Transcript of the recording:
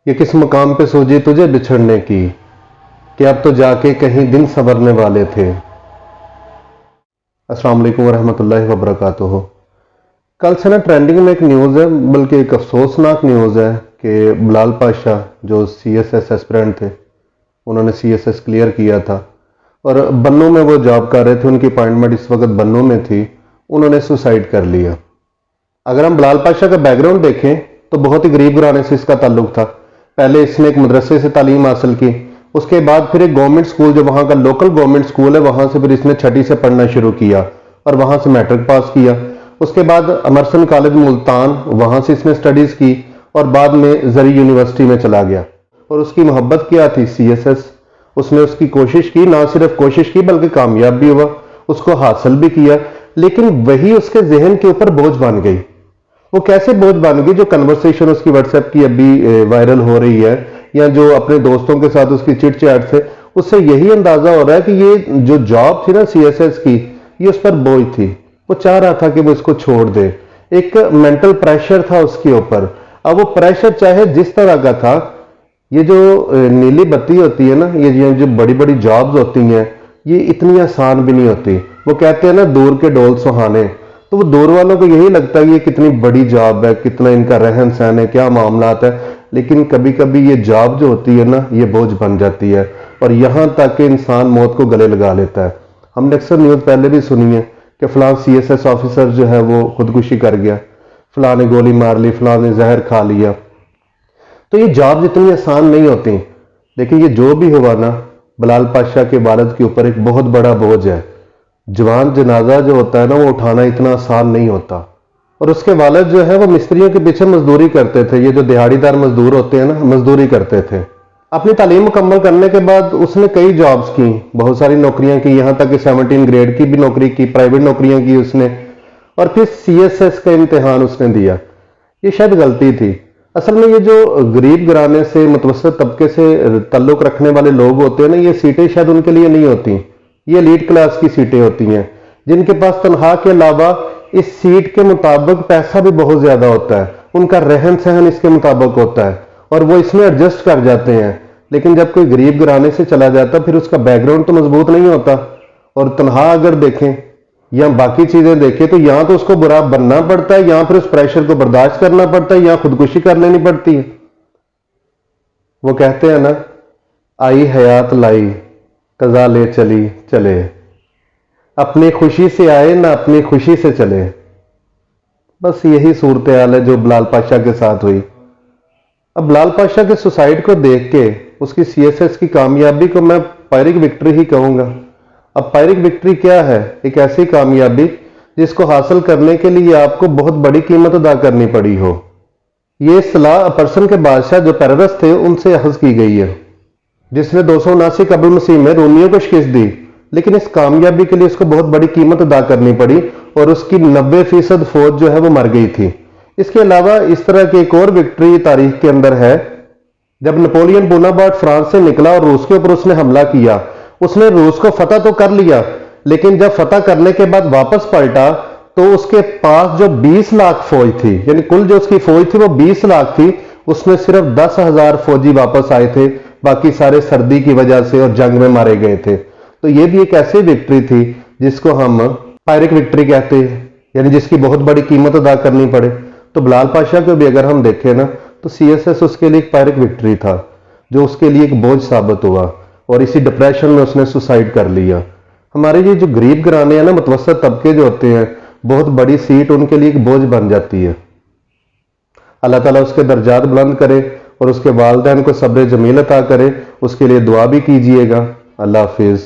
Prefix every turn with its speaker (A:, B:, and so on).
A: یہ کس مقام پہ سوجی تجھے بچھڑنے کی کہ اب تو جا کے کہیں دن سنورنے والے تھے۔ السلام علیکم ورحمۃ اللہ وبرکاتہ۔ کل سے نا ٹرینڈنگ میں ایک نیوز ہے، بلکہ ایک افسوسناک نیوز ہے کہ بلال پاشا جو سی ایس ایس ایسپرینٹ تھے، انہوں نے سی ایس ایس کلیئر کیا تھا اور بنوں میں وہ جاب کر رہے تھے، ان کی اپائنٹمنٹ اس وقت بنوں میں تھی، انہوں نے سوسائڈ کر لیا۔ اگر ہم بلال پاشا کا بیک گراؤنڈ دیکھیں تو بہت ہی غریب گھرانے سے اس کا تعلق تھا۔ پہلے اس نے ایک مدرسے سے تعلیم حاصل کی، اس کے بعد پھر ایک گورنمنٹ سکول جو وہاں کا لوکل گورنمنٹ سکول ہے وہاں سے پھر اس نے چھٹی سے پڑھنا شروع کیا اور وہاں سے میٹرک پاس کیا۔ اس کے بعد امرسن کالج ملتان، وہاں سے اس نے سٹڈیز کی اور بعد میں زری یونیورسٹی میں چلا گیا۔ اور اس کی محبت کیا تھی؟ C S S. اس نے اس کی کوشش کی، نہ صرف کوشش کی بلکہ کامیاب بھی ہوا، اس کو حاصل بھی کیا، لیکن وہی اس کے ذہن کے اوپر بوجھ بن گئی۔ وہ کیسے بوجھ بن گئی؟ جو کنورسیشن اس کی واٹس ایپ کی ابھی وائرل ہو رہی ہے یا جو اپنے دوستوں کے ساتھ اس کی چٹ چیٹ سے، اس سے یہی اندازہ ہو رہا ہے کہ یہ جو جاب تھی نا سی ایس ایس کی، یہ اس پر بوجھ تھی۔ وہ چاہ رہا تھا کہ وہ اس کو چھوڑ دے، ایک مینٹل پریشر تھا اس کے اوپر۔ اب وہ پریشر چاہے جس طرح کا تھا، یہ جو نیلی بتی ہوتی ہے نا، یہ جو بڑی بڑی جابز ہوتی ہیں، یہ اتنی آسان بھی نہیں ہوتی۔ وہ کہتے ہیں نا دور کے ڈول سہانے، تو وہ دور والوں کو یہی لگتا ہے کہ یہ کتنی بڑی جاب ہے، کتنا ان کا رہن سہن ہے، کیا معاملات ہے، لیکن کبھی کبھی یہ جاب جو ہوتی ہے نا یہ بوجھ بن جاتی ہے اور یہاں تک کہ انسان موت کو گلے لگا لیتا ہے۔ ہم نے اکثر نیوز پہلے بھی سنی ہے کہ فلاں سی ایس ایس آفیسر جو ہے وہ خودکشی کر گیا، فلاں نے گولی مار لی، فلاں نے زہر کھا لیا۔ تو یہ جاب اتنی آسان نہیں ہوتی، لیکن یہ جو بھی ہوا نا، بلال پاشا کے والد کے اوپر ایک بہت بڑا بوجھ ہے۔ جوان جنازہ جو ہوتا ہے نا وہ اٹھانا اتنا آسان نہیں ہوتا۔ اور اس کے والد جو ہے وہ مستریوں کے پیچھے مزدوری کرتے تھے، یہ جو دہاڑی دار مزدور ہوتے ہیں نا، مزدوری کرتے تھے۔ اپنی تعلیم مکمل کرنے کے بعد اس نے کئی جابز کی، بہت ساری نوکریاں کی، یہاں تک کہ 17 گریڈ کی بھی نوکری کی، پرائیویٹ نوکریاں کی اس نے، اور پھر سی ایس ایس کا امتحان اس نے دیا۔ یہ شاید غلطی تھی۔ اصل میں یہ جو غریب گھرانے سے، متوسط طبقے سے تعلق رکھنے والے لوگ ہوتے ہیں نا، یہ سیٹیں شاید ان کے لیے نہیں ہوتی، یہ ایلیٹ کلاس کی سیٹیں ہوتی ہیں، جن کے پاس تنخواہ کے علاوہ اس سیٹ کے مطابق پیسہ بھی بہت زیادہ ہوتا ہے، ان کا رہن سہن اس کے مطابق ہوتا ہے اور وہ اس میں ایڈجسٹ کر جاتے ہیں۔ لیکن جب کوئی غریب گھرانے سے چلا جاتا پھر اس کا بیک گراؤنڈ تو مضبوط نہیں ہوتا، اور تنخواہ اگر دیکھیں یا باقی چیزیں دیکھیں تو یہاں تو اس کو برا بننا پڑتا ہے، یہاں پھر اس پریشر کو برداشت کرنا پڑتا ہے، یہاں خودکشی کر لینی پڑتی ہے۔ وہ کہتے ہیں نا، آئی حیات لائی قضا لے چلی چلے، اپنی خوشی سے آئے نہ اپنی خوشی سے چلے۔ بس یہی صورتحال ہے جو بلال پاشا کے ساتھ ہوئی۔ اب بلال پاشا کے سوسائڈ کو دیکھ کے اس کی سی ایس ایس کی کامیابی کو میں پائرک وکٹری ہی کہوں گا۔ اب پائرک وکٹری کیا ہے؟ ایک ایسی کامیابی جس کو حاصل کرنے کے لیے آپ کو بہت بڑی قیمت ادا کرنی پڑی ہو۔ یہ اصطلاح پرسن کے بادشاہ جو پیررس تھے ان سے اخذ کی گئی ہے، جس نے 279 قبل مسیح میں رومیوں کو شکست دی، لیکن اس کامیابی کے لیے اس کو بہت بڑی قیمت ادا کرنی پڑی اور اس کی 90% فوج جو ہے وہ مر گئی تھی۔ اس کے علاوہ اس طرح کی ایک اور وکٹری تاریخ کے اندر ہے، جب نپولین بوناپارٹ فرانس سے نکلا اور روس کے اوپر اس نے حملہ کیا، اس نے روس کو فتح تو کر لیا، لیکن جب فتح کرنے کے بعد واپس پلٹا تو اس کے پاس جو 20 لاکھ فوج تھی، یعنی کل جو اس کی فوج تھی وہ 20 لاکھ تھی، اس میں صرف 10,000 فوجی واپس آئے تھے، باقی سارے سردی کی وجہ سے اور جنگ میں مارے گئے تھے۔ تو یہ بھی ایک ایسی وکٹری تھی جس کو ہم پائرک وکٹری کہتے ہیں، یعنی جس کی بہت بڑی قیمت ادا کرنی پڑے۔ تو بلال پاشا کو بھی اگر ہم دیکھیں نا تو سی ایس ایس اس کے لیے ایک پائرک وکٹری تھا جو اس کے لیے ایک بوجھ ثابت ہوا، اور اسی ڈپریشن میں اس نے سوسائڈ کر لیا۔ ہمارے یہ جو غریب گھرانے ہیں نا، متوسط طبقے جو ہوتے ہیں، بہت بڑی سیٹ ان کے لیے ایک بوجھ بن جاتی ہے۔ اللہ تعالیٰ اس کے درجات بلند کرے اور اس کے والدین کو صبر جمیل عطا کرے، اس کے لیے دعا بھی کیجیے گا۔ اللہ حافظ۔